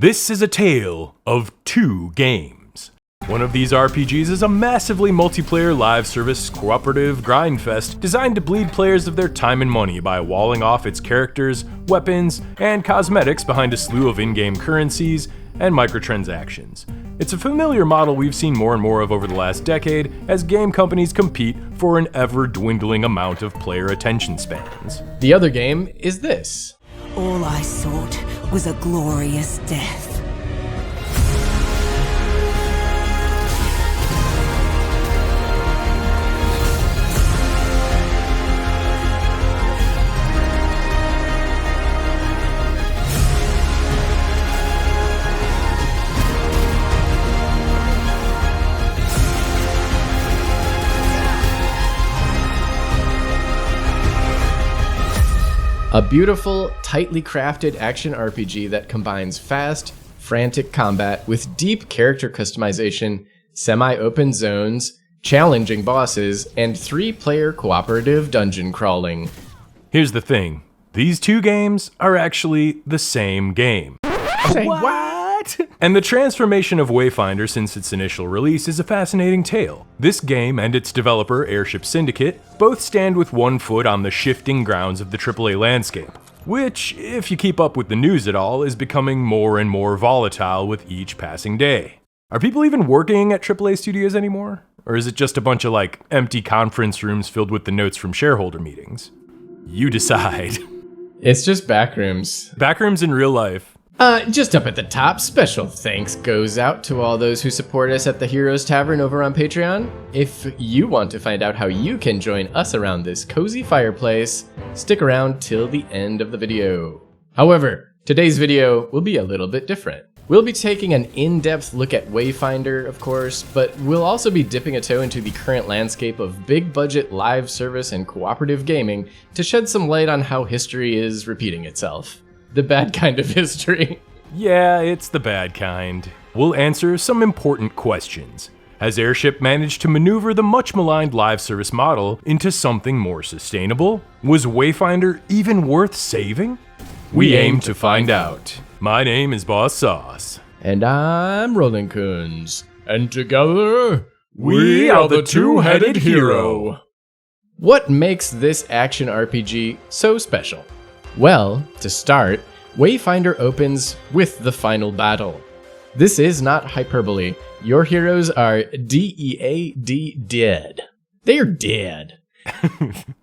This is a tale of two games. One of these RPGs is a massively multiplayer live service cooperative grind fest designed to bleed players of their time and money by walling off its characters, weapons, and cosmetics behind a slew of in-game currencies and microtransactions. It's a familiar model we've seen more and more of over the last decade as game companies compete for an ever-dwindling amount of player attention spans. The other game is this. All I sought was a glorious death. A beautiful, tightly crafted action RPG that combines fast, frantic combat with deep character customization, semi-open zones, challenging bosses, and 3-player cooperative dungeon crawling. Here's the thing. These two games are actually the same game. Say what? And the transformation of Wayfinder since its initial release is a fascinating tale. This game and its developer, Airship Syndicate, both stand with one foot on the shifting grounds of the AAA landscape, which, if you keep up with the news at all, is becoming more and more volatile with each passing day. Are people even working at AAA studios anymore? Or is it just a bunch of empty conference rooms filled with the notes from shareholder meetings? You decide. It's just backrooms. Backrooms in real life. Just up at the top, special thanks goes out to all those who support us at the Heroes Tavern over on Patreon. If you want to find out how you can join us around this cozy fireplace, stick around till the end of the video. However, today's video will be a little bit different. We'll be taking an in-depth look at Wayfinder, of course, but we'll also be dipping a toe into the current landscape of big-budget live service and cooperative gaming to shed some light on how history is repeating itself. The bad kind of history. Yeah, it's the bad kind. We'll answer some important questions. Has Airship managed to maneuver the much maligned live service model into something more sustainable? Was Wayfinder even worth saving? We aim to find out. My name is Boss Sauce. And I'm Roland Coons. And together, we are the two-headed hero. What makes this action RPG so special? Well, to start, Wayfinder opens with the final battle. This is not hyperbole. Your heroes are dead. Dead. They are dead.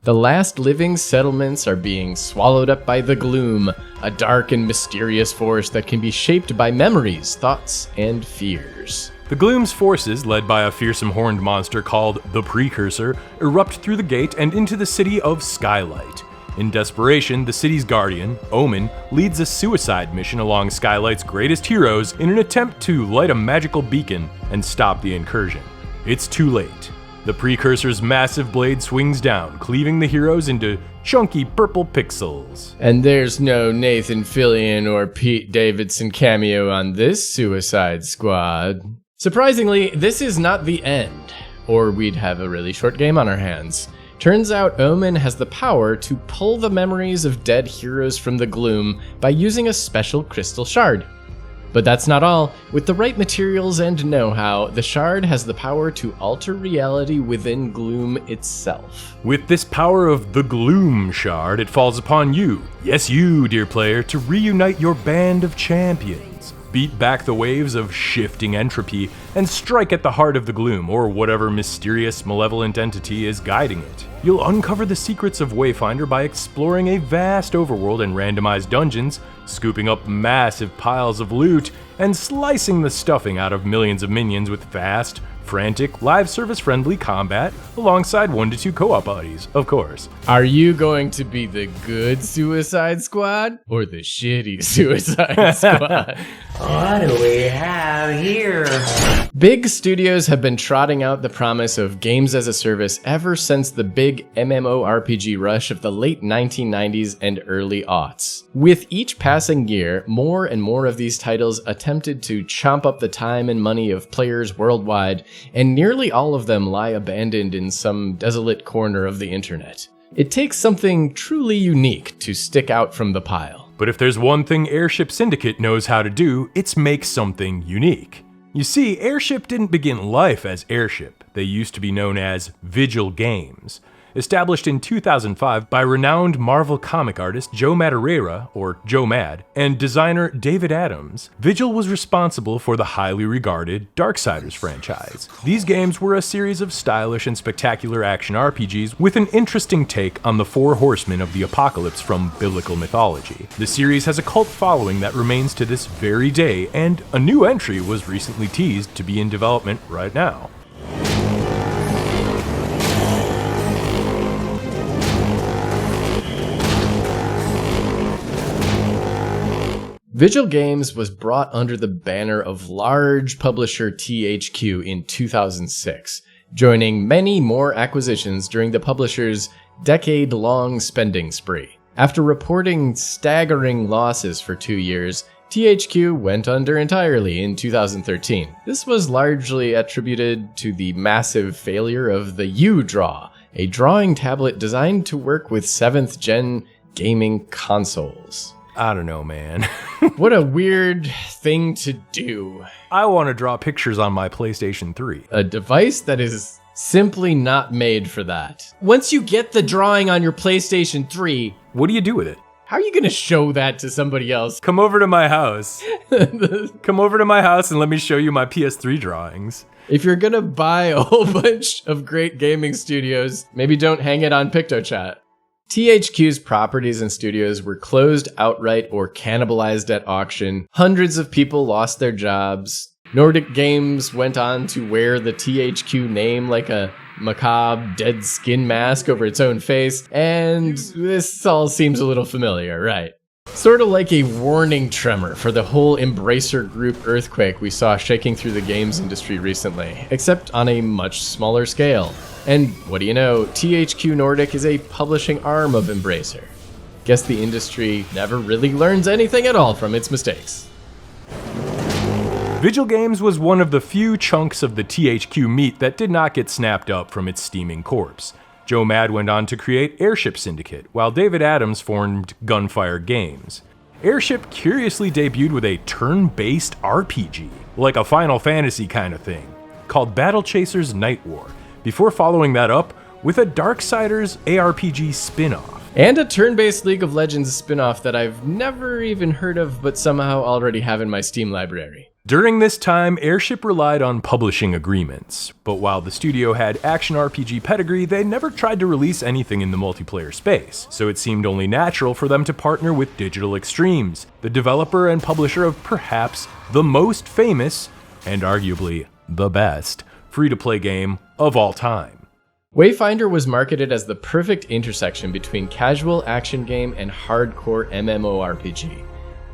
The last living settlements are being swallowed up by the Gloom, a dark and mysterious force that can be shaped by memories, thoughts, and fears. The Gloom's forces, led by a fearsome horned monster called the Precursor, erupt through the gate and into the city of Skylight. In desperation, the city's guardian, Omen, leads a suicide mission along Skylight's greatest heroes in an attempt to light a magical beacon and stop the incursion. It's too late. The Precursor's massive blade swings down, cleaving the heroes into chunky purple pixels. And there's no Nathan Fillion or Pete Davidson cameo on this Suicide Squad. Surprisingly, this is not the end, or we'd have a really short game on our hands. Turns out Omen has the power to pull the memories of dead heroes from the Gloom by using a special crystal shard. But that's not all. With the right materials and know-how, the shard has the power to alter reality within Gloom itself. With this power of the Gloom shard, it falls upon you, yes you, dear player, to reunite your band of champions. Beat back the waves of shifting entropy and strike at the heart of the Gloom, or whatever mysterious, malevolent entity is guiding it. You'll uncover the secrets of Wayfinder by exploring a vast overworld and randomized dungeons, scooping up massive piles of loot, and slicing the stuffing out of millions of minions with fast, frantic, live service-friendly combat, alongside 1 to 2 co-op buddies, of course. Are you going to be the good Suicide Squad, or the shitty Suicide Squad? What do we have here? Big studios have been trotting out the promise of games as a service ever since the big MMORPG rush of the late 1990s and early aughts. With each passing year, more and more of these titles attempted to chomp up the time and money of players worldwide, and nearly all of them lie abandoned in some desolate corner of the internet. It takes something truly unique to stick out from the pile. But if there's one thing Airship Syndicate knows how to do, it's make something unique. You see, Airship didn't begin life as Airship. They used to be known as Vigil Games. Established in 2005 by renowned Marvel comic artist Joe Madureira, or Joe Mad, and designer David Adams, Vigil was responsible for the highly regarded Darksiders franchise. These games were a series of stylish and spectacular action RPGs with an interesting take on the four horsemen of the apocalypse from biblical mythology. The series has a cult following that remains to this very day, and a new entry was recently teased to be in development right now. Vigil Games was brought under the banner of large publisher THQ in 2006, joining many more acquisitions during the publisher's decade-long spending spree. After reporting staggering losses for 2 years, THQ went under entirely in 2013. This was largely attributed to the massive failure of the U-Draw, a drawing tablet designed to work with 7th gen gaming consoles. I don't know, man. What a weird thing to do. I want to draw pictures on my PlayStation 3. A device that is simply not made for that. Once you get the drawing on your PlayStation 3, what do you do with it? how are you going to show that to somebody else? Come over to my house. Come over to my house and let me show you my PS3 drawings. If you're going to buy a whole bunch of great gaming studios, maybe don't hang it on PictoChat. THQ's properties and studios were closed outright or cannibalized at auction. Hundreds of people lost their jobs. Nordic Games went on to wear the THQ name like a macabre dead skin mask over its own face. And this all seems a little familiar, right? Sort of like a warning tremor for the whole Embracer Group earthquake we saw shaking through the games industry recently, except on a much smaller scale. And what do you know, THQ Nordic is a publishing arm of Embracer. Guess the industry never really learns anything at all from its mistakes. Vigil Games was one of the few chunks of the THQ meat that did not get snapped up from its steaming corpse. Joe Mad went on to create Airship Syndicate, while David Adams formed Gunfire Games. Airship curiously debuted with a turn-based RPG, like a Final Fantasy kind of thing, called Battle Chasers Night War, before following that up with a Darksiders ARPG spin-off. And a turn-based League of Legends spin-off that I've never even heard of but somehow already have in my Steam library. During this time, Airship relied on publishing agreements, but while the studio had action RPG pedigree, they never tried to release anything in the multiplayer space, so it seemed only natural for them to partner with Digital Extremes, the developer and publisher of perhaps the most famous, and arguably the best, free-to-play game of all time. Wayfinder was marketed as the perfect intersection between casual action game and hardcore MMORPG.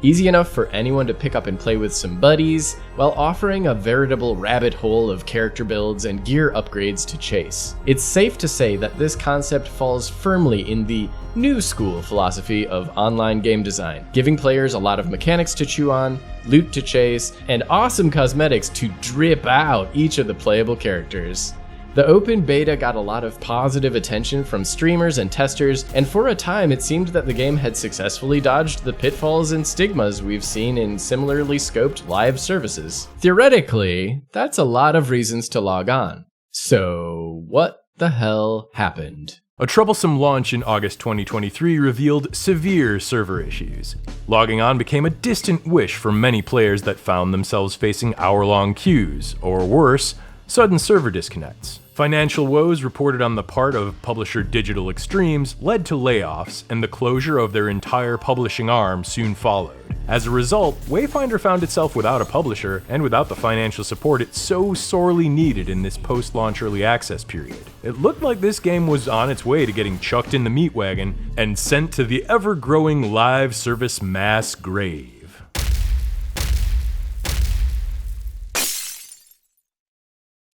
Easy enough for anyone to pick up and play with some buddies, while offering a veritable rabbit hole of character builds and gear upgrades to chase. It's safe to say that this concept falls firmly in the new school philosophy of online game design, giving players a lot of mechanics to chew on, loot to chase, and awesome cosmetics to drip out each of the playable characters. The open beta got a lot of positive attention from streamers and testers, and for a time it seemed that the game had successfully dodged the pitfalls and stigmas we've seen in similarly scoped live services. Theoretically, that's a lot of reasons to log on. So, what the hell happened? A troublesome launch in August 2023 revealed severe server issues. Logging on became a distant wish for many players that found themselves facing hour-long queues, or worse, sudden server disconnects. Financial woes reported on the part of publisher Digital Extremes led to layoffs, and the closure of their entire publishing arm soon followed. As a result, Wayfinder found itself without a publisher and without the financial support it so sorely needed in this post-launch early access period. It looked like this game was on its way to getting chucked in the meat wagon and sent to the ever-growing live service mass grave.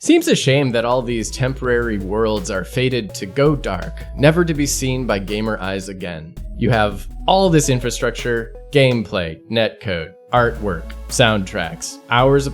Seems a shame that all these temporary worlds are fated to go dark, never to be seen by gamer eyes again. You have all this infrastructure, gameplay, netcode, artwork, soundtracks, hours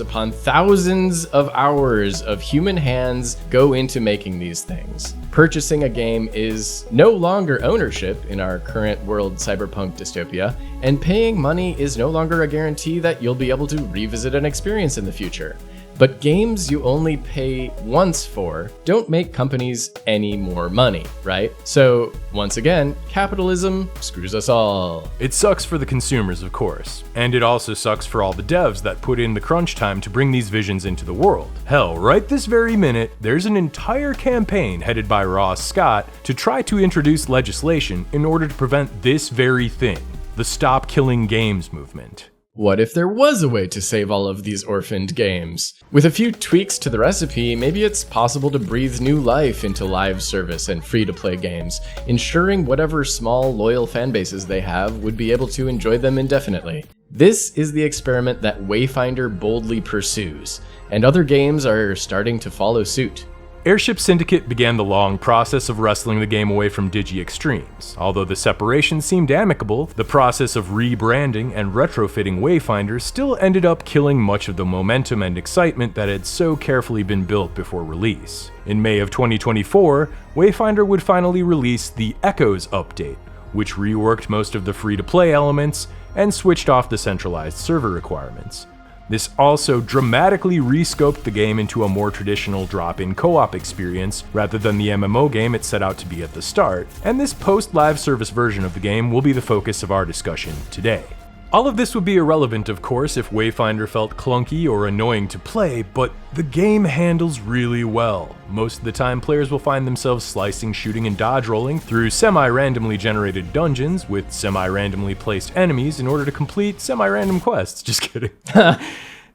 upon thousands of hours of human hands go into making these things. Purchasing a game is no longer ownership in our current world cyberpunk dystopia, and paying money is no longer a guarantee that you'll be able to revisit an experience in the future. But games you only pay once for don't make companies any more money, right? So, once again, capitalism screws us all. It sucks for the consumers, of course, and it also sucks for all the devs that put in the crunch time to bring these visions into the world. Hell, right this very minute, there's an entire campaign headed by Ross Scott to try to introduce legislation in order to prevent this very thing, the Stop Killing Games movement. What if there was a way to save all of these orphaned games? With a few tweaks to the recipe, maybe it's possible to breathe new life into live service and free-to-play games, ensuring whatever small, loyal fanbases they have would be able to enjoy them indefinitely. This is the experiment that Wayfinder boldly pursues, and other games are starting to follow suit. Airship Syndicate began the long process of wrestling the game away from Digi Extremes. Although the separation seemed amicable, the process of rebranding and retrofitting Wayfinder still ended up killing much of the momentum and excitement that had so carefully been built before release. In May of 2024, Wayfinder would finally release the Echoes update, which reworked most of the free-to-play elements and switched off the centralized server requirements. This also dramatically rescoped the game into a more traditional drop-in co-op experience rather than the MMO game it set out to be at the start, and this post-live service version of the game will be the focus of our discussion today. All of this would be irrelevant, of course, if Wayfinder felt clunky or annoying to play, but the game handles really well. Most of the time, players will find themselves slicing, shooting, and dodge rolling through semi-randomly generated dungeons with semi-randomly placed enemies in order to complete semi-random quests. Just kidding.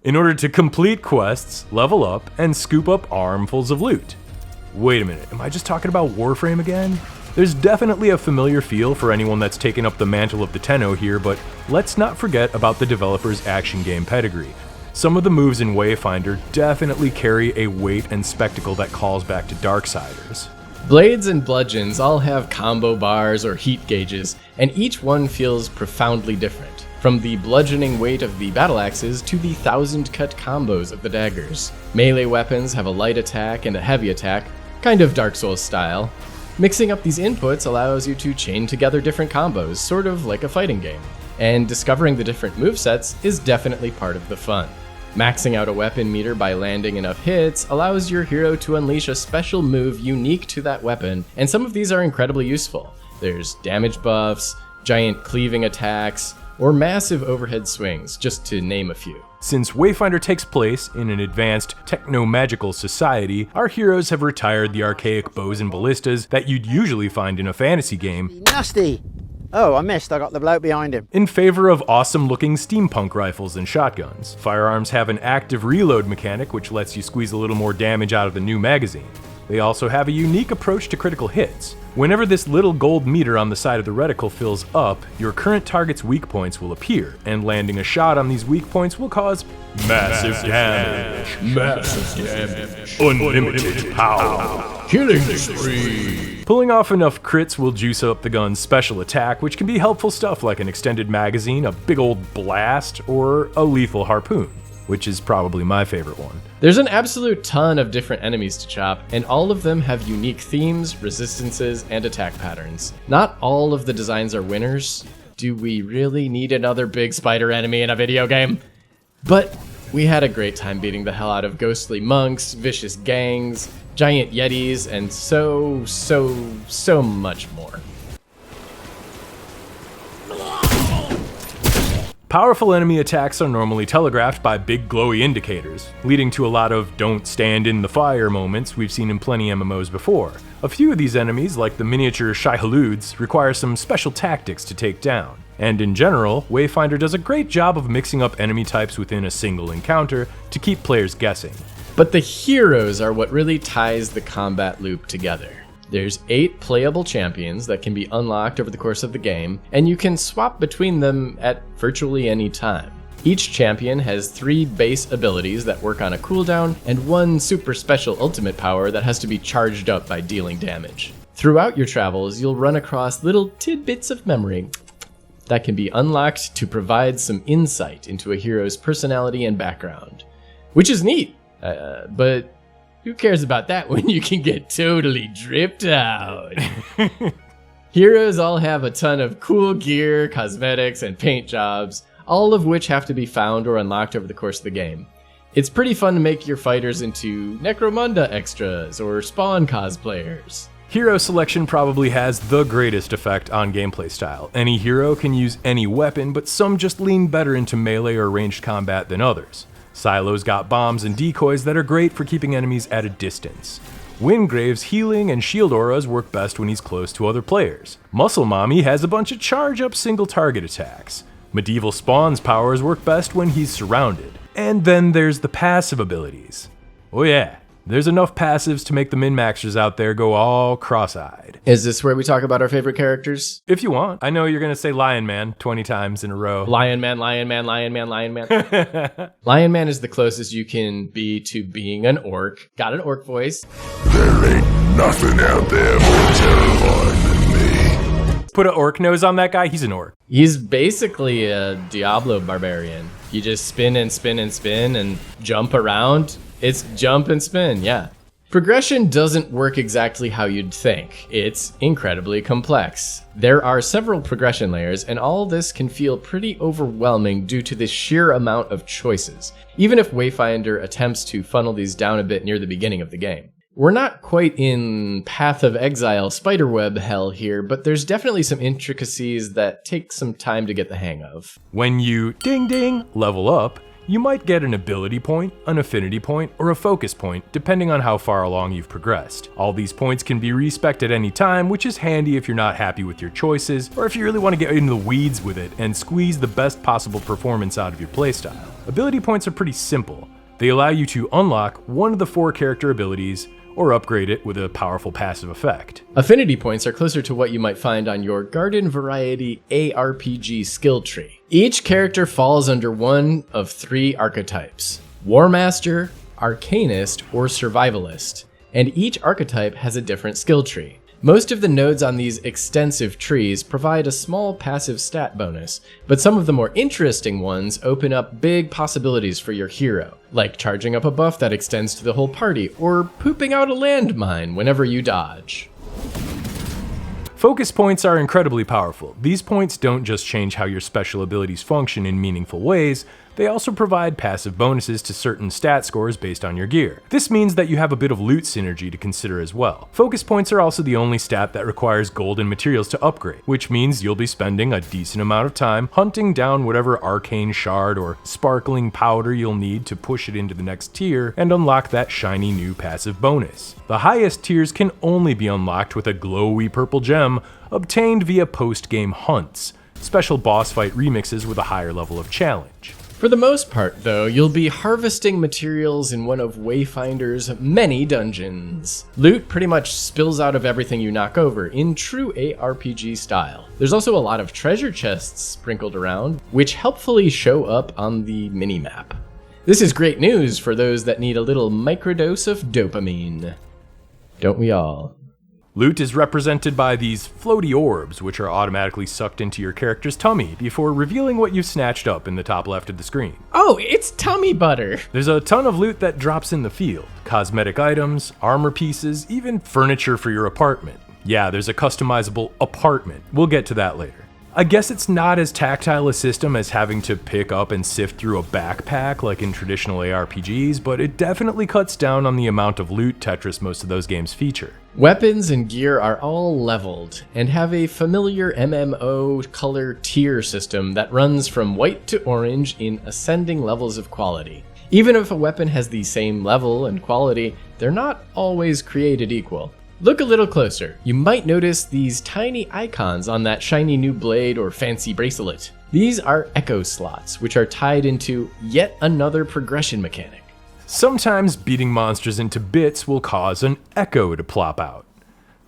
In order to complete quests, level up, and scoop up armfuls of loot. Wait a minute, am I just talking about Warframe again? There's definitely a familiar feel for anyone that's taken up the mantle of the Tenno here, but let's not forget about the developer's action game pedigree. Some of the moves in Wayfinder definitely carry a weight and spectacle that calls back to Darksiders. Blades and bludgeons all have combo bars or heat gauges, and each one feels profoundly different. From the bludgeoning weight of the battle axes to the 1,000-cut combos of the daggers. Melee weapons have a light attack and a heavy attack, kind of Dark Souls style. Mixing up these inputs allows you to chain together different combos, sort of like a fighting game. And discovering the different movesets is definitely part of the fun. Maxing out a weapon meter by landing enough hits allows your hero to unleash a special move unique to that weapon, and some of these are incredibly useful. There's damage buffs, giant cleaving attacks, or massive overhead swings, just to name a few. Since Wayfinder takes place in an advanced techno-magical society, our heroes have retired the archaic bows and ballistas that you'd usually find in a fantasy game. Nasty! Oh, I missed. I got the bloke behind him. In favor of awesome-looking steampunk rifles and shotguns. Firearms have an active reload mechanic which lets you squeeze a little more damage out of the new magazine. They also have a unique approach to critical hits. Whenever this little gold meter on the side of the reticle fills up, your current target's weak points will appear, and landing a shot on these weak points will cause massive damage. Unlimited power. Killing spree. Pulling off enough crits will juice up the gun's special attack, which can be helpful stuff like an extended magazine, a big old blast, or a lethal harpoon, which is probably my favorite one. There's an absolute ton of different enemies to chop, and all of them have unique themes, resistances, and attack patterns. Not all of the designs are winners. Do we really need another big spider enemy in a video game? But we had a great time beating the hell out of ghostly monks, vicious gangs, giant yetis, and so much more. Powerful enemy attacks are normally telegraphed by big glowy indicators, leading to a lot of don't stand in the fire moments we've seen in plenty MMOs before. A few of these enemies, like the miniature Shai-Haluds, require some special tactics to take down. And in general, Wayfinder does a great job of mixing up enemy types within a single encounter to keep players guessing. But the heroes are what really ties the combat loop together. There's 8 playable champions that can be unlocked over the course of the game, and you can swap between them at virtually any time. Each champion has 3 base abilities that work on a cooldown, and 1 super special ultimate power that has to be charged up by dealing damage. Throughout your travels, you'll run across little tidbits of memory that can be unlocked to provide some insight into a hero's personality and background. Which is neat, but who cares about that when you can get totally dripped out? Heroes all have a ton of cool gear, cosmetics, and paint jobs, all of which have to be found or unlocked over the course of the game. It's pretty fun to make your fighters into Necromunda extras or Spawn cosplayers. Hero selection probably has the greatest effect on gameplay style. Any hero can use any weapon, but some just lean better into melee or ranged combat than others. Silo's got bombs and decoys that are great for keeping enemies at a distance. Wingrave's healing and shield auras work best when he's close to other players. Muscle Mommy has a bunch of charge-up single target attacks. Medieval Spawn's powers work best when he's surrounded. And then there's the passive abilities. Oh yeah, there's enough passives to make the min-maxers out there go all cross-eyed. Is this where we talk about our favorite characters? If you want. I know you're gonna say Lion Man 20 times in a row. Lion Man, Lion Man, Lion Man, Lion Man. Lion Man is the closest you can be to being an orc. Got an orc voice. There ain't nothing out there more terrifying than me. Put an orc nose on that guy, he's an orc. He's basically a Diablo barbarian. You just spin and spin and spin and jump around. It's jump and spin, yeah. Progression doesn't work exactly how you'd think. It's incredibly complex. There are several progression layers, and all this can feel pretty overwhelming due to the sheer amount of choices, even if Wayfinder attempts to funnel these down a bit near the beginning of the game. We're not quite in Path of Exile spiderweb hell here, but there's definitely some intricacies that take some time to get the hang of. When you ding ding level up, you might get an ability point, an affinity point, or a focus point, depending on how far along you've progressed. All these points can be respec'd at any time, which is handy if you're not happy with your choices, or if you really want to get into the weeds with it and squeeze the best possible performance out of your playstyle. Ability points are pretty simple. They allow you to unlock one of the 4 character abilities, or upgrade it with a powerful passive effect. Affinity points are closer to what you might find on your garden variety ARPG skill tree. Each character falls under one of 3 archetypes: War Master, Arcanist, or Survivalist, and each archetype has a different skill tree. Most of the nodes on these extensive trees provide a small passive stat bonus, but some of the more interesting ones open up big possibilities for your hero, like charging up a buff that extends to the whole party, or pooping out a landmine whenever you dodge. Focus points are incredibly powerful. These points don't just change how your special abilities function in meaningful ways, they also provide passive bonuses to certain stat scores based on your gear. This means that you have a bit of loot synergy to consider as well. Focus points are also the only stat that requires gold and materials to upgrade, which means you'll be spending a decent amount of time hunting down whatever arcane shard or sparkling powder you'll need to push it into the next tier and unlock that shiny new passive bonus. The highest tiers can only be unlocked with a glowy purple gem obtained via post-game hunts, special boss fight remixes with a higher level of challenge. For the most part, though, you'll be harvesting materials in one of Wayfinder's many dungeons. Loot pretty much spills out of everything you knock over in true ARPG style. There's also a lot of treasure chests sprinkled around, which helpfully show up on the minimap. This is great news for those that need a little microdose of dopamine. Don't we all? Loot is represented by these floaty orbs, which are automatically sucked into your character's tummy before revealing what you've snatched up in the top left of the screen. Oh, it's tummy butter! There's a ton of loot that drops in the field. Cosmetic items, armor pieces, even furniture for your apartment. Yeah, there's a customizable apartment. We'll get to that later. I guess it's not as tactile a system as having to pick up and sift through a backpack like in traditional ARPGs, but it definitely cuts down on the amount of loot Tetris most of those games feature. Weapons and gear are all leveled, and have a familiar MMO color tier system that runs from white to orange in ascending levels of quality. Even if a weapon has the same level and quality, they're not always created equal. Look a little closer. You might notice these tiny icons on that shiny new blade or fancy bracelet. These are echo slots, which are tied into yet another progression mechanic. Sometimes beating monsters into bits will cause an echo to plop out.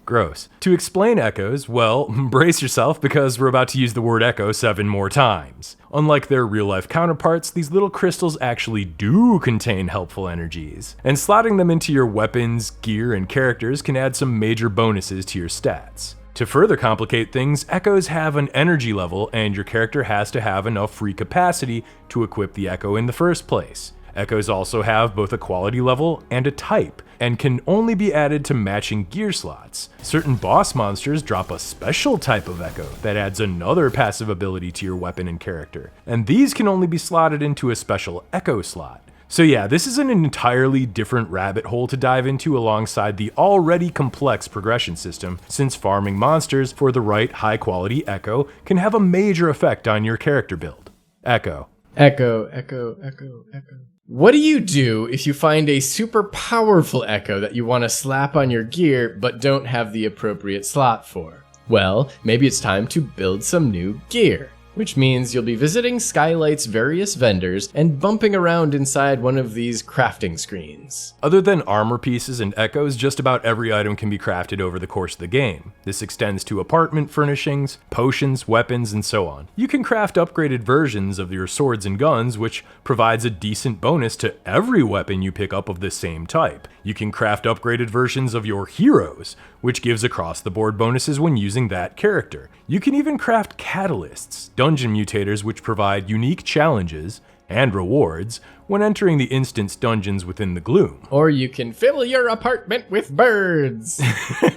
Gross. To explain echoes, well, brace yourself because we're about to use the word echo 7 more times. Unlike their real-life counterparts, these little crystals actually do contain helpful energies, and slotting them into your weapons, gear, and characters can add some major bonuses to your stats. To further complicate things, echoes have an energy level, and your character has to have enough free capacity to equip the echo in the first place. Echoes also have both a quality level and a type, and can only be added to matching gear slots. Certain boss monsters drop a special type of echo that adds another passive ability to your weapon and character, and these can only be slotted into a special echo slot. So yeah, this is an entirely different rabbit hole to dive into alongside the already complex progression system, since farming monsters for the right high quality echo can have a major effect on your character build. Echo. Echo, echo, echo, echo. What do you do if you find a super powerful echo that you want to slap on your gear but don't have the appropriate slot for? Well, maybe it's time to build some new gear. Which means you'll be visiting Skylight's various vendors and bumping around inside one of these crafting screens. Other than armor pieces and echoes, just about every item can be crafted over the course of the game. This extends to apartment furnishings, potions, weapons, and so on. You can craft upgraded versions of your swords and guns, which provides a decent bonus to every weapon you pick up of the same type. You can craft upgraded versions of your heroes, which gives across-the-board bonuses when using that character. You can even craft catalysts, dungeon mutators which provide unique challenges and rewards when entering the instance dungeons within the Gloom. Or you can fill your apartment with birds.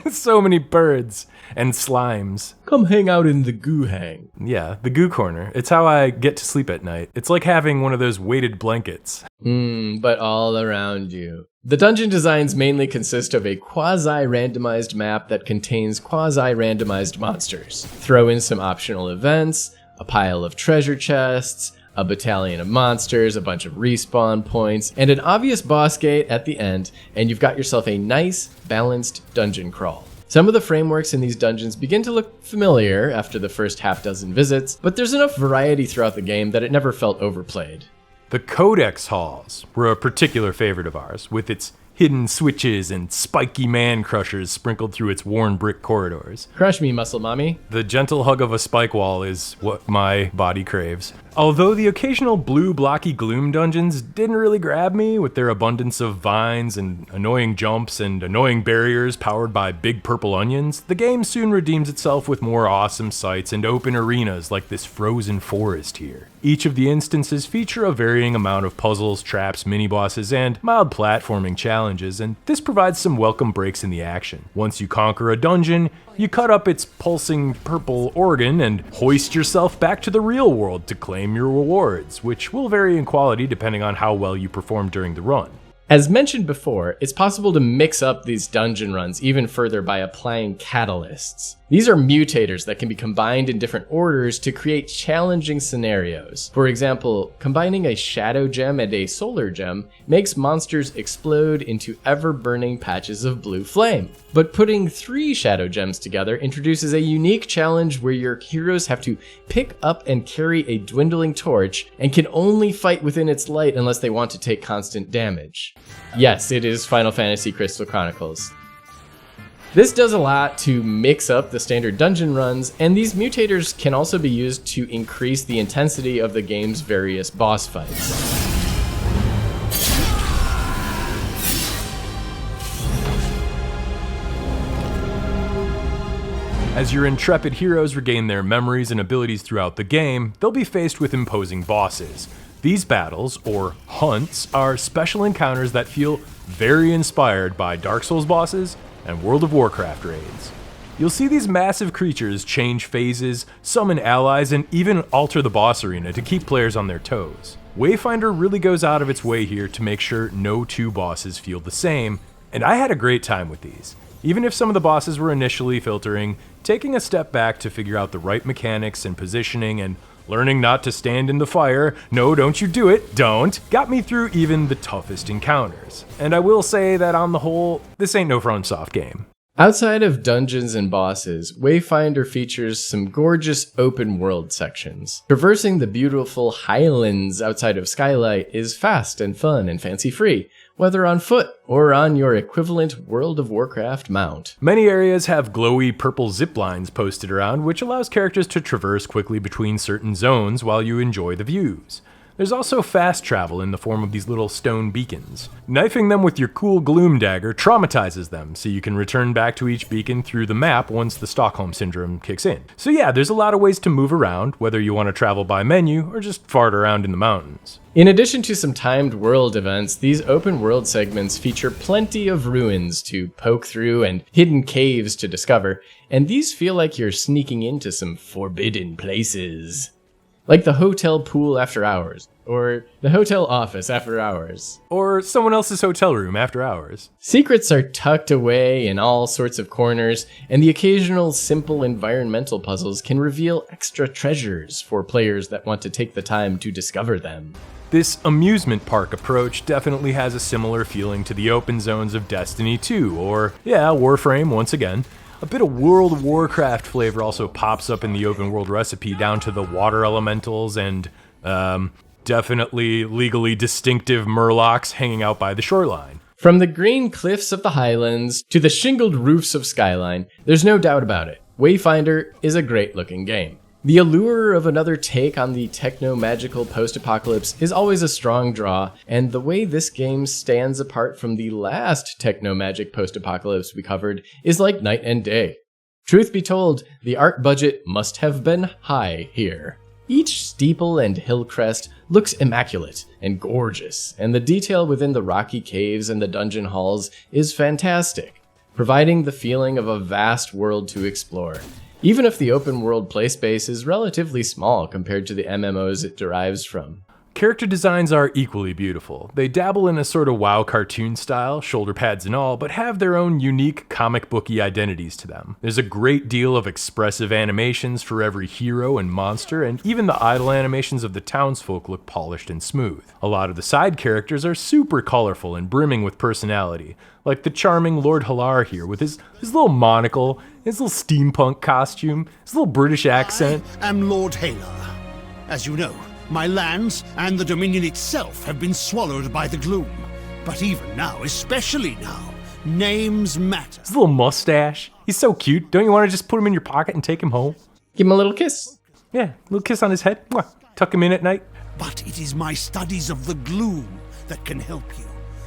So many birds and slimes. Come hang out in the goo hang. Yeah, the goo corner. It's how I get to sleep at night. It's like having one of those weighted blankets. But all around you. The dungeon designs mainly consist of a quasi-randomized map that contains quasi-randomized monsters. Throw in some optional events, a pile of treasure chests, a battalion of monsters, a bunch of respawn points, and an obvious boss gate at the end, and you've got yourself a nice, balanced dungeon crawl. Some of the frameworks in these dungeons begin to look familiar after the first half dozen visits, but there's enough variety throughout the game that it never felt overplayed. The Codex Halls were a particular favorite of ours, with its hidden switches and spiky man-crushers sprinkled through its worn brick corridors. Crush me, muscle mommy. The gentle hug of a spike wall is what my body craves. Although the occasional blue blocky Gloom dungeons didn't really grab me with their abundance of vines and annoying jumps and annoying barriers powered by big purple onions, the game soon redeems itself with more awesome sights and open arenas like this frozen forest here. Each of the instances feature a varying amount of puzzles, traps, mini-bosses, and mild platforming challenges, and this provides some welcome breaks in the action. Once you conquer a dungeon, you cut up its pulsing purple organ and hoist yourself back to the real world to claim your rewards, which will vary in quality depending on how well you perform during the run. As mentioned before, it's possible to mix up these dungeon runs even further by applying catalysts. These are mutators that can be combined in different orders to create challenging scenarios. For example, combining a shadow gem and a solar gem makes monsters explode into ever-burning patches of blue flame. But putting 3 shadow gems together introduces a unique challenge where your heroes have to pick up and carry a dwindling torch and can only fight within its light unless they want to take constant damage. Yes, it is Final Fantasy Crystal Chronicles. This does a lot to mix up the standard dungeon runs, and these mutators can also be used to increase the intensity of the game's various boss fights. As your intrepid heroes regain their memories and abilities throughout the game, they'll be faced with imposing bosses. These battles, or hunts, are special encounters that feel very inspired by Dark Souls bosses and World of Warcraft raids. You'll see these massive creatures change phases, summon allies, and even alter the boss arena to keep players on their toes. Wayfinder really goes out of its way here to make sure no 2 bosses feel the same, and I had a great time with these. Even if some of the bosses were initially filtering, taking a step back to figure out the right mechanics and positioning and learning not to stand in the fire, no, don't you do it, don't, got me through even the toughest encounters. And I will say that on the whole, this ain't no FromSoft game. Outside of dungeons and bosses, Wayfinder features some gorgeous open world sections. Traversing the beautiful highlands outside of Skylight is fast and fun and fancy-free, whether on foot or on your equivalent World of Warcraft mount. Many areas have glowy purple zip lines posted around, which allows characters to traverse quickly between certain zones while you enjoy the views. There's also fast travel in the form of these little stone beacons. Knifing them with your cool gloom dagger traumatizes them, so you can return back to each beacon through the map once the Stockholm Syndrome kicks in. So yeah, there's a lot of ways to move around, whether you want to travel by menu or just fart around in the mountains. In addition to some timed world events, these open world segments feature plenty of ruins to poke through and hidden caves to discover, and these feel like you're sneaking into some forbidden places. Like the hotel pool after hours, or the hotel office after hours. Or someone else's hotel room after hours. Secrets are tucked away in all sorts of corners, and the occasional simple environmental puzzles can reveal extra treasures for players that want to take the time to discover them. This amusement park approach definitely has a similar feeling to the open zones of Destiny 2, or, yeah, Warframe once again. A bit of World of Warcraft flavor also pops up in the open world recipe, down to the water elementals and, definitely legally distinctive murlocs hanging out by the shoreline. From the green cliffs of the Highlands to the shingled roofs of Skyline, there's no doubt about it. Wayfinder is a great looking game. The allure of another take on the techno-magical post-apocalypse is always a strong draw, and the way this game stands apart from the last techno-magic post-apocalypse we covered is like night and day. Truth be told, the art budget must have been high here. Each steeple and hill crest looks immaculate and gorgeous, and the detail within the rocky caves and the dungeon halls is fantastic, providing the feeling of a vast world to explore. Even if the open world play space is relatively small compared to the MMOs it derives from. Character designs are equally beautiful. They dabble in a sort of WoW cartoon style, shoulder pads and all, but have their own unique comic booky identities to them. There's a great deal of expressive animations for every hero and monster, and even the idle animations of the townsfolk look polished and smooth. A lot of the side characters are super colorful and brimming with personality, like the charming Lord Halar here with his little monocle, his little steampunk costume, his little British accent. I am Lord Halar. As you know, my lands and the Dominion itself have been swallowed by the gloom. But even now, especially now, names matter. His little mustache. He's so cute. Don't you want to just put him in your pocket and take him home? Give him a little kiss. Yeah, a little kiss on his head. Mwah. Tuck him in at night. But it is my studies of the gloom that can help you,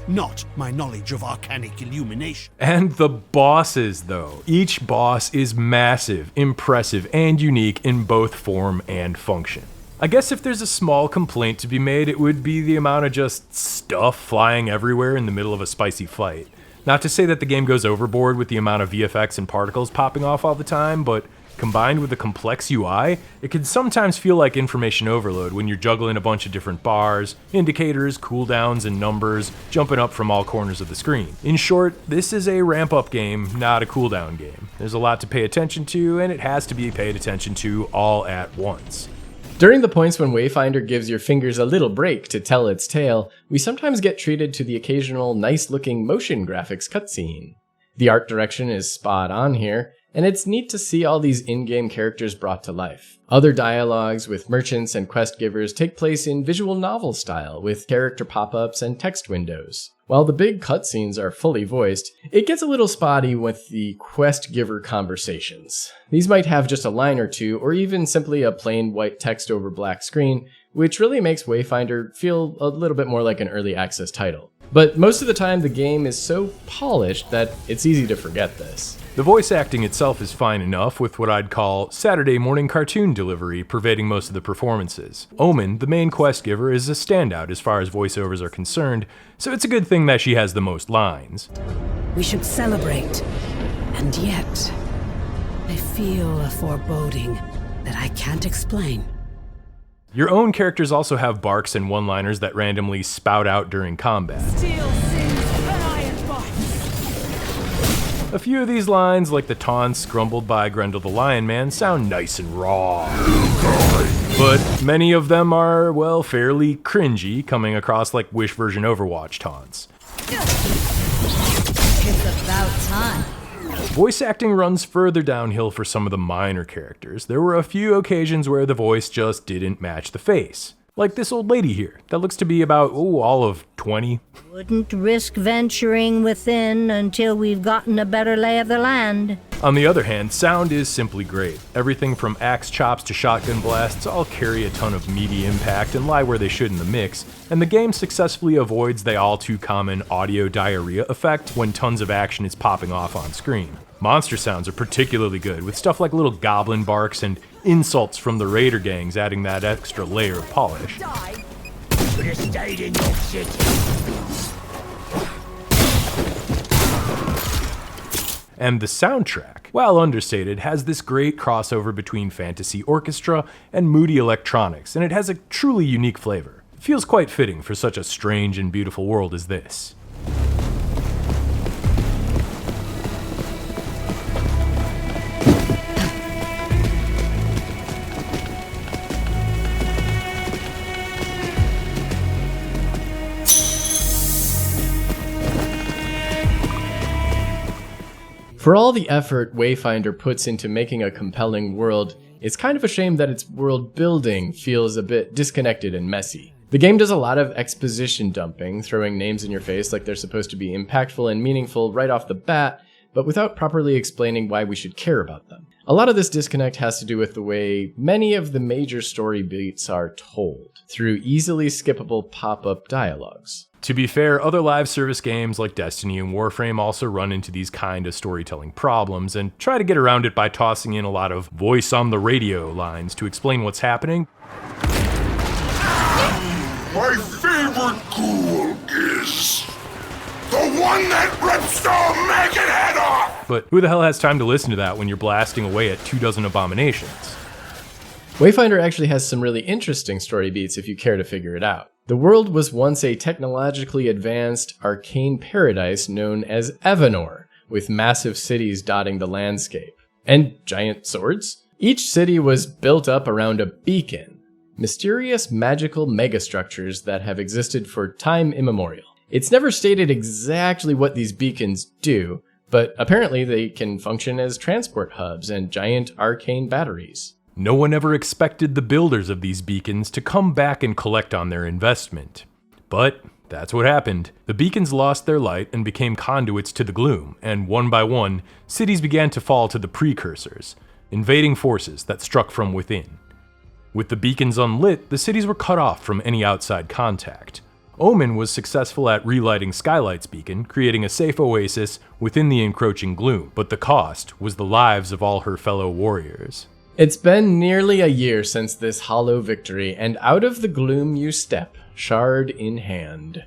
not my knowledge of arcanic illumination. And the bosses, though. Each boss is massive, impressive, and unique in both form and function. I guess if there's a small complaint to be made, it would be the amount of just stuff flying everywhere in the middle of a spicy fight. Not to say that the game goes overboard with the amount of VFX and particles popping off all the time, but combined with a complex UI, it can sometimes feel like information overload when you're juggling a bunch of different bars, indicators, cooldowns, and numbers jumping up from all corners of the screen. In short, this is a ramp-up game, not a cooldown game. There's a lot to pay attention to, and it has to be paid attention to all at once. During the points when Wayfinder gives your fingers a little break to tell its tale, we sometimes get treated to the occasional nice-looking motion graphics cutscene. The art direction is spot on here, and it's neat to see all these in-game characters brought to life. Other dialogues with merchants and quest givers take place in visual novel style, with character pop-ups and text windows. While the big cutscenes are fully voiced, it gets a little spotty with the quest giver conversations. These might have just a line or two, or even simply a plain white text over black screen, which really makes Wayfinder feel a little bit more like an early access title. But most of the time the game is so polished that it's easy to forget this. The voice acting itself is fine enough, with what I'd call Saturday morning cartoon delivery pervading most of the performances. Omen, the main quest giver, is a standout as far as voiceovers are concerned, so it's a good thing that she has the most lines. We should celebrate. And yet, I feel a foreboding that I can't explain. Your own characters also have barks and one-liners that randomly spout out during combat. Steel sins and iron bites. A few of these lines, like the taunts grumbled by Grendel the Lion Man, sound nice and raw. But many of them are, well, fairly cringy, coming across like Wish version Overwatch taunts. It's about time. Voice acting runs further downhill for some of the minor characters. There were a few occasions where the voice just didn't match the face. Like this old lady here, that looks to be about, all of 20. Wouldn't risk venturing within until we've gotten a better lay of the land. On the other hand, sound is simply great. Everything from axe chops to shotgun blasts all carry a ton of meaty impact and lie where they should in the mix, and the game successfully avoids the all too common audio diarrhea effect when tons of action is popping off on screen. Monster sounds are particularly good, with stuff like little goblin barks and insults from the raider gangs adding that extra layer of polish. And the soundtrack, while understated, has this great crossover between fantasy orchestra and moody electronics, and it has a truly unique flavor. It feels quite fitting for such a strange and beautiful world as this. For all the effort Wayfinder puts into making a compelling world, it's kind of a shame that its world building feels a bit disconnected and messy. The game does a lot of exposition dumping, throwing names in your face like they're supposed to be impactful and meaningful right off the bat, but without properly explaining why we should care about them. A lot of this disconnect has to do with the way many of the major story beats are told, through easily skippable pop-up dialogues. To be fair, other live service games like Destiny and Warframe also run into these kind of storytelling problems and try to get around it by tossing in a lot of voice on the radio lines to explain what's happening. My favorite ghoul is the one that rips the maggot head off! But who the hell has time to listen to that when you're blasting away at 24 abominations? Wayfinder actually has some really interesting story beats if you care to figure it out. The world was once a technologically advanced, arcane paradise known as Evanor, with massive cities dotting the landscape. And giant swords? Each city was built up around a beacon, mysterious magical megastructures that have existed for time immemorial. It's never stated exactly what these beacons do, but apparently they can function as transport hubs and giant arcane batteries. No one ever expected the builders of these beacons to come back and collect on their investment. But that's what happened. The beacons lost their light and became conduits to the gloom, and one by one, cities began to fall to the precursors, invading forces that struck from within. With the beacons unlit, the cities were cut off from any outside contact. Omen was successful at relighting Skylight's beacon, creating a safe oasis within the encroaching gloom, but the cost was the lives of all her fellow warriors. It's been nearly a year since this hollow victory, and out of the gloom you step, shard in hand.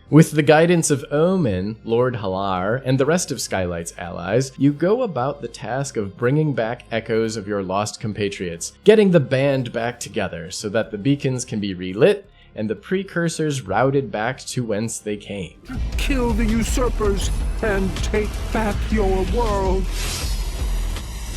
With the guidance of Omen, Lord Halar, and the rest of Skylight's allies, you go about the task of bringing back echoes of your lost compatriots, getting the band back together so that the beacons can be relit and the precursors routed back to whence they came. Kill the usurpers and take back your world.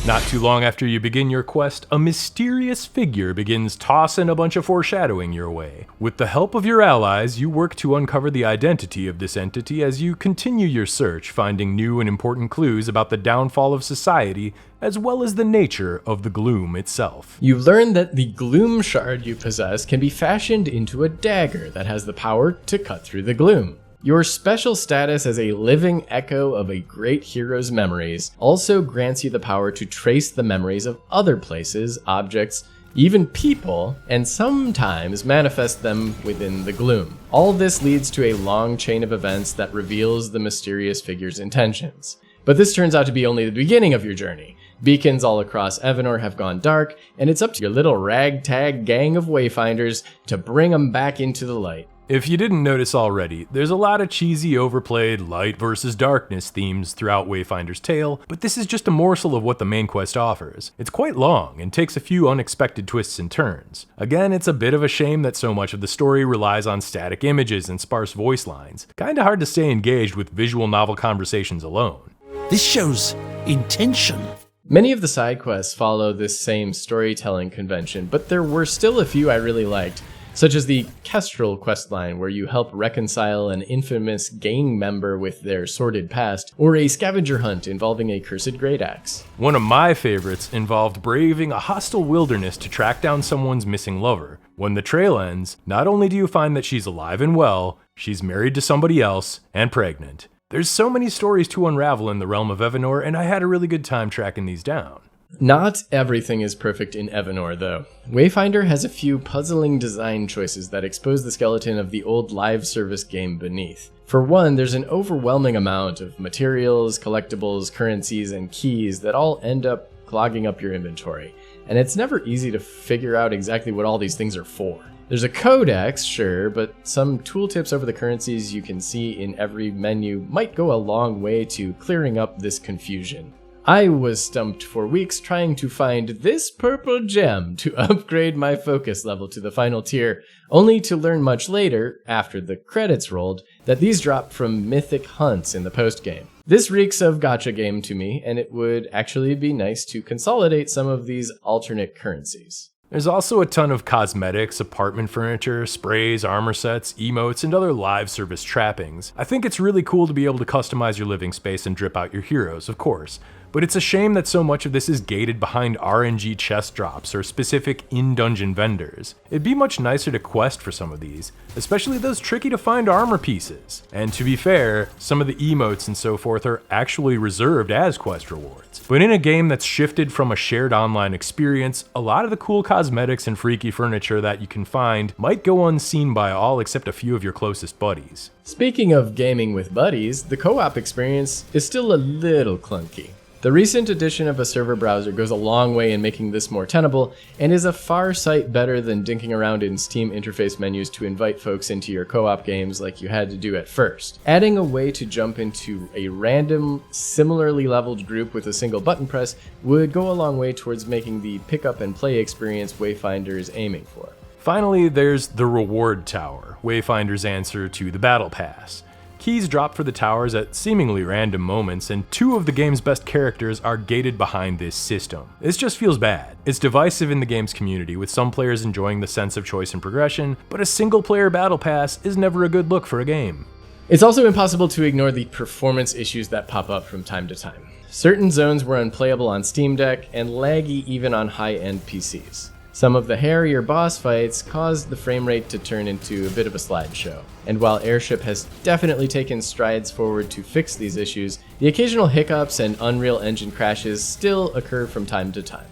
Not too long after you begin your quest, a mysterious figure begins tossing a bunch of foreshadowing your way. With the help of your allies, you work to uncover the identity of this entity as you continue your search, finding new and important clues about the downfall of society, as well as the nature of the gloom itself. You learn that the gloom shard you possess can be fashioned into a dagger that has the power to cut through the gloom. Your special status as a living echo of a great hero's memories also grants you the power to trace the memories of other places, objects, even people, and sometimes manifest them within the gloom. All this leads to a long chain of events that reveals the mysterious figure's intentions. But this turns out to be only the beginning of your journey. Beacons all across Evanor have gone dark, and it's up to your little ragtag gang of Wayfinders to bring them back into the light. If you didn't notice already, there's a lot of cheesy, overplayed light versus darkness themes throughout Wayfinder's tale, but this is just a morsel of what the main quest offers. It's quite long and takes a few unexpected twists and turns. Again, it's a bit of a shame that so much of the story relies on static images and sparse voice lines. Kinda hard to stay engaged with visual novel conversations alone. This shows intention. Many of the side quests follow this same storytelling convention, but there were still a few I really liked, such as the Kestrel questline where you help reconcile an infamous gang member with their sordid past, or a scavenger hunt involving a cursed great axe. One of my favorites involved braving a hostile wilderness to track down someone's missing lover. When the trail ends, not only do you find that she's alive and well, she's married to somebody else and pregnant. There's so many stories to unravel in the realm of Evanor, and I had a really good time tracking these down. Not everything is perfect in Evanor, though. Wayfinder has a few puzzling design choices that expose the skeleton of the old live service game beneath. For one, there's an overwhelming amount of materials, collectibles, currencies, and keys that all end up clogging up your inventory, and it's never easy to figure out exactly what all these things are for. There's a codex, sure, but some tooltips over the currencies you can see in every menu might go a long way to clearing up this confusion. I was stumped for weeks trying to find this purple gem to upgrade my focus level to the final tier, only to learn much later, after the credits rolled, that these drop from mythic hunts in the post-game. This reeks of gacha game to me, and it would actually be nice to consolidate some of these alternate currencies. There's also a ton of cosmetics, apartment furniture, sprays, armor sets, emotes, and other live service trappings. I think it's really cool to be able to customize your living space and drip out your heroes, of course. But it's a shame that so much of this is gated behind RNG chest drops or specific in-dungeon vendors. It'd be much nicer to quest for some of these, especially those tricky to find armor pieces. And to be fair, some of the emotes and so forth are actually reserved as quest rewards. But in a game that's shifted from a shared online experience, a lot of the cool cosmetics and freaky furniture that you can find might go unseen by all except a few of your closest buddies. Speaking of gaming with buddies, the co-op experience is still a little clunky. The recent addition of a server browser goes a long way in making this more tenable, and is a far sight better than dinking around in Steam interface menus to invite folks into your co-op games like you had to do at first. Adding a way to jump into a random, similarly leveled group with a single button press would go a long way towards making the pick up and play experience Wayfinder is aiming for. Finally, there's the Reward Tower, Wayfinder's answer to the Battle Pass. Keys drop for the towers at seemingly random moments, and two of the game's best characters are gated behind this system. This just feels bad. It's divisive in the game's community, with some players enjoying the sense of choice and progression, but a single-player battle pass is never a good look for a game. It's also impossible to ignore the performance issues that pop up from time to time. Certain zones were unplayable on Steam Deck, and laggy even on high-end PCs. Some of the hairier boss fights caused the frame rate to turn into a bit of a slideshow. And while Airship has definitely taken strides forward to fix these issues, the occasional hiccups and Unreal Engine crashes still occur from time to time.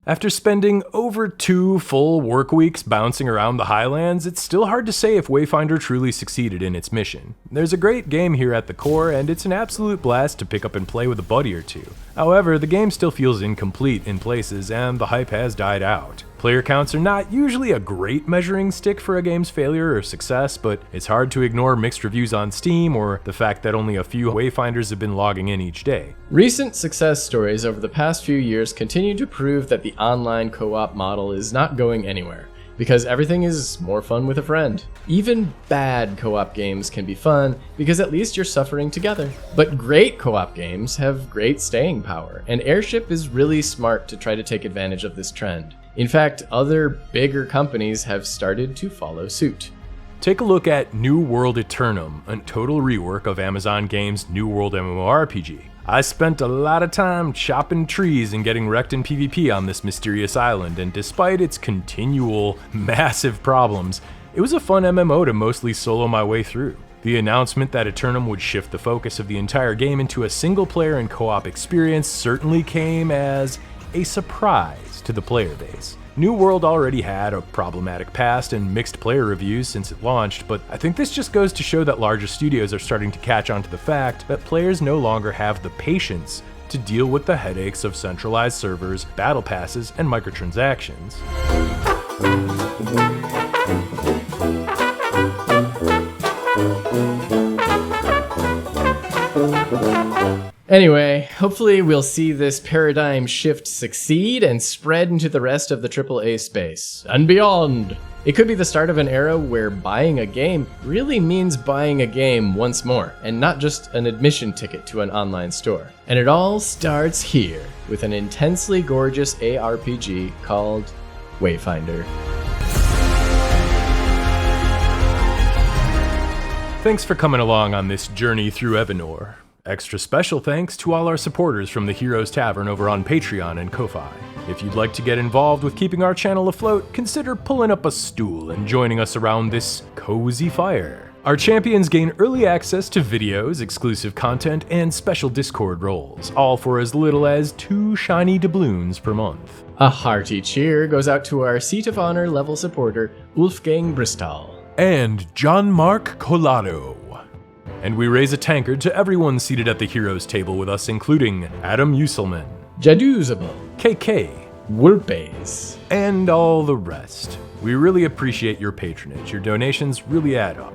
After spending over 2 full work weeks bouncing around the Highlands, it's still hard to say if Wayfinder truly succeeded in its mission. There's a great game here at the core, and it's an absolute blast to pick up and play with a buddy or two. However, the game still feels incomplete in places, and the hype has died out. Player counts are not usually a great measuring stick for a game's failure or success, but it's hard to ignore mixed reviews on Steam or the fact that only a few Wayfinders have been logging in each day. Recent success stories over the past few years continue to prove that the online co-op model is not going anywhere, because everything is more fun with a friend. Even bad co-op games can be fun because at least you're suffering together. But great co-op games have great staying power, and Airship is really smart to try to take advantage of this trend. In fact, other bigger companies have started to follow suit. Take a look at New World Eternum, a total rework of Amazon Games' New World MMORPG. I spent a lot of time chopping trees and getting wrecked in PvP on this mysterious island, and despite its continual, massive problems, it was a fun MMO to mostly solo my way through. The announcement that Eternum would shift the focus of the entire game into a single-player and co-op experience certainly came as a surprise to the player base. New World already had a problematic past and mixed player reviews since it launched, but I think this just goes to show that larger studios are starting to catch on to the fact that players no longer have the patience to deal with the headaches of centralized servers, battle passes, and microtransactions. Anyway, hopefully we'll see this paradigm shift succeed and spread into the rest of the AAA space and beyond. It could be the start of an era where buying a game really means buying a game once more, and not just an admission ticket to an online store. And it all starts here with an intensely gorgeous ARPG called Wayfinder. Thanks for coming along on this journey through Evanor. Extra special thanks to all our supporters from the Heroes Tavern over on Patreon and Ko-Fi. If you'd like to get involved with keeping our channel afloat, consider pulling up a stool and joining us around this cozy fire. Our champions gain early access to videos, exclusive content, and special Discord roles, all for as little as 2 shiny doubloons per month. A hearty cheer goes out to our Seat of Honor level supporter, Wolfgang Bristol. And John Mark Colado. And we raise a tankard to everyone seated at the heroes table with us, including Adam Uselman, Jaduzable, KK, Wurpes, and all the rest. We really appreciate your patronage. Your donations really add up.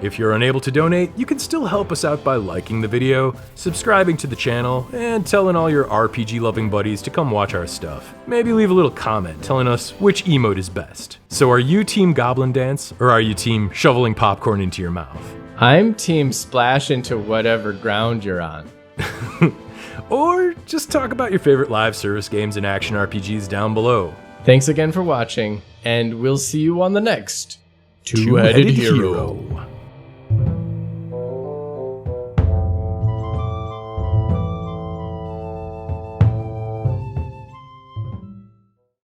If you're unable to donate, you can still help us out by liking the video, subscribing to the channel, and telling all your RPG-loving buddies to come watch our stuff. Maybe leave a little comment telling us which emote is best. So are you team Goblin Dance, or are you team shoveling popcorn into your mouth? I'm team splash into whatever ground you're on. Or just talk about your favorite live service games and action RPGs down below. Thanks again for watching, and we'll see you on the next Two-Headed Hero.